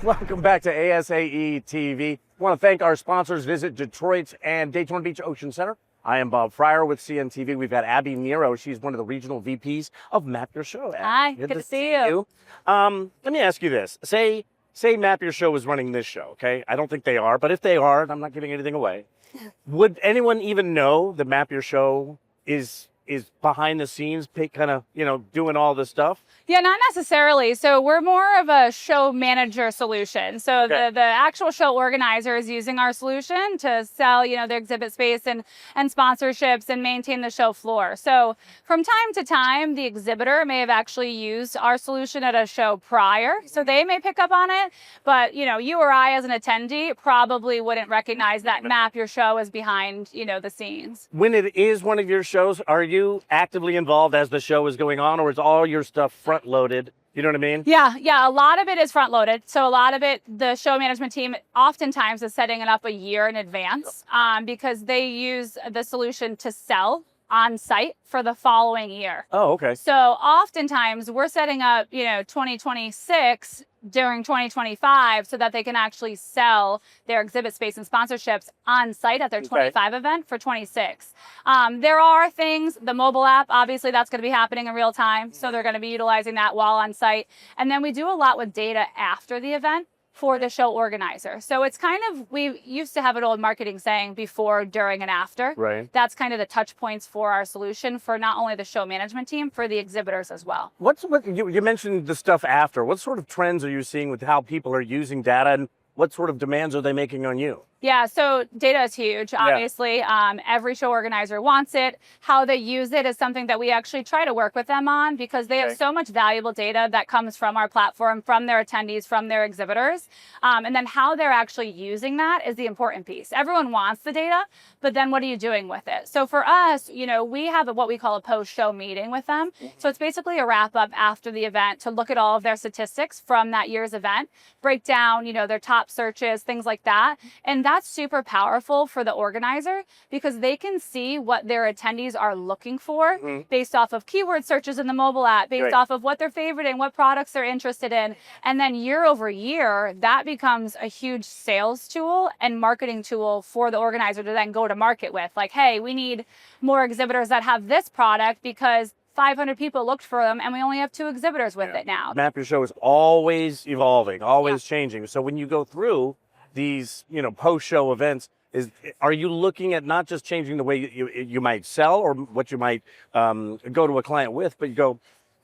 Welcome back to ASAE TV. I want to thank our sponsors, Visit Detroit and Daytona Beach Ocean Center. I am Bob Frier with CNTV. We've got Abby Nero. She's one of the regional VPs of Map Your Show. Hi, good to see you. Let me ask you this. Say Map Your Show is running this show, okay? I don't think they are, but if they are, I'm not giving anything away. Would anyone even know that Map Your Show is behind the scenes, kind of, doing all this stuff? Yeah, not necessarily. So we're more of a show manager solution. So the actual show organizer is using our solution to sell, their exhibit space and sponsorships and maintain the show floor. So from time to time, the exhibitor may have actually used our solution at a show prior. So they may pick up on it, but you or I as an attendee probably wouldn't recognize that Map Your Show is behind, the scenes. When it is one of your shows, are you actively involved as the show is going on, or is all your stuff front loaded? You know what I mean? Yeah. A lot of it is front loaded. So a lot of it, the show management team oftentimes is setting it up a year in advance because they use the solution to sell on site for the following year. Oh, okay. So oftentimes we're setting up, 2026 during 2025 so that they can actually sell their exhibit space and sponsorships on site at their 25 event for 26. There are things, the mobile app, obviously that's going to be happening in real time. So they're going to be utilizing that while on site. And then we do a lot with data after the event for the show organizer. So it's kind of, we used to have an old marketing saying before, during, and after. Right. That's kind of the touch points for our solution for not only the show management team, for the exhibitors as well. What you mentioned the stuff after. What sort of trends are you seeing with how people are using data, and what sort of demands are they making on you? Yeah, so data is huge, obviously. Every show organizer wants it. How they use it is something that we actually try to work with them on because they have so much valuable data that comes from our platform, from their attendees, from their exhibitors. And then how they're actually using that is the important piece. Everyone wants the data, but then what are you doing with it? So for us, we have what we call a post-show meeting with them. So it's basically a wrap-up after the event to look at all of their statistics from that year's event, break down, their top searches, things like that. And that's super powerful for the organizer because they can see what their attendees are looking for based off of keyword searches in the mobile app, based off of what they're favoriting, what products they're interested in. And then year over year, that becomes a huge sales tool and marketing tool for the organizer to then go to market with. Like, hey, we need more exhibitors that have this product because 500 people looked for them and we only have 2 exhibitors with it now. Map Your Show is always evolving, always changing. So when you go through these, post-show events, are you looking at not just changing the way you might sell or what you might go to a client with, but you go,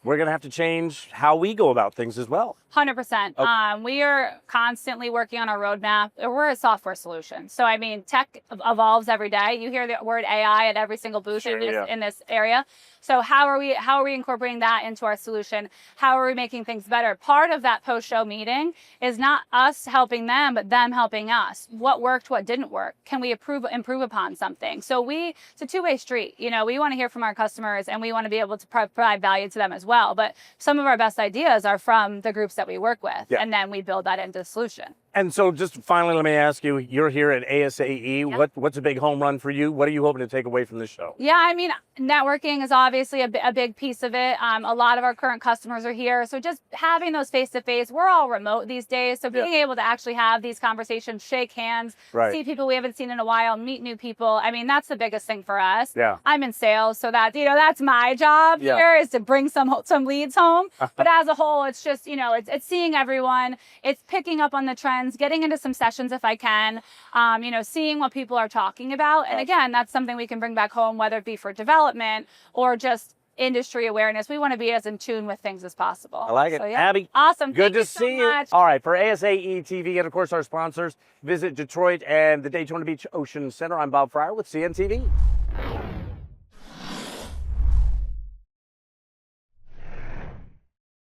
we're going to have to change how we go about things as well? 100%. Okay. We are constantly working on our roadmap. We're a software solution. So, tech evolves every day. You hear the word AI at every single booth in this area. So how are we incorporating that into our solution? How are we making things better? Part of that post-show meeting is not us helping them, but them helping us. What worked, what didn't work? Can we improve upon something? So it's a two-way street. We want to hear from our customers and we want to be able to provide value to them as well. But some of our best ideas are from the groups that we work with, and then we build that into the solution. And so just finally, let me ask you, you're here at ASAE. What's a big home run for you? What are you hoping to take away from this show? Yeah, networking is obviously a big piece of it. A lot of our current customers are here. So just having those face-to-face, we're all remote these days. So being able to actually have these conversations, shake hands, see people we haven't seen in a while, meet new people. That's the biggest thing for us. Yeah. I'm in sales, so that's my job here is to bring some leads home. But as a whole, it's just, it's seeing everyone. It's picking up on the trends, getting into some sessions if I can, seeing what people are talking about. And again, that's something we can bring back home, whether it be for development or just industry awareness. We want to be as in tune with things as possible. I like it. So, Abby, awesome. Good Thank to see you. Much. All right, for ASAE TV and, of course, our sponsors, Visit Detroit and the Daytona Beach Ocean Center, I'm Bob Frier with CNTV.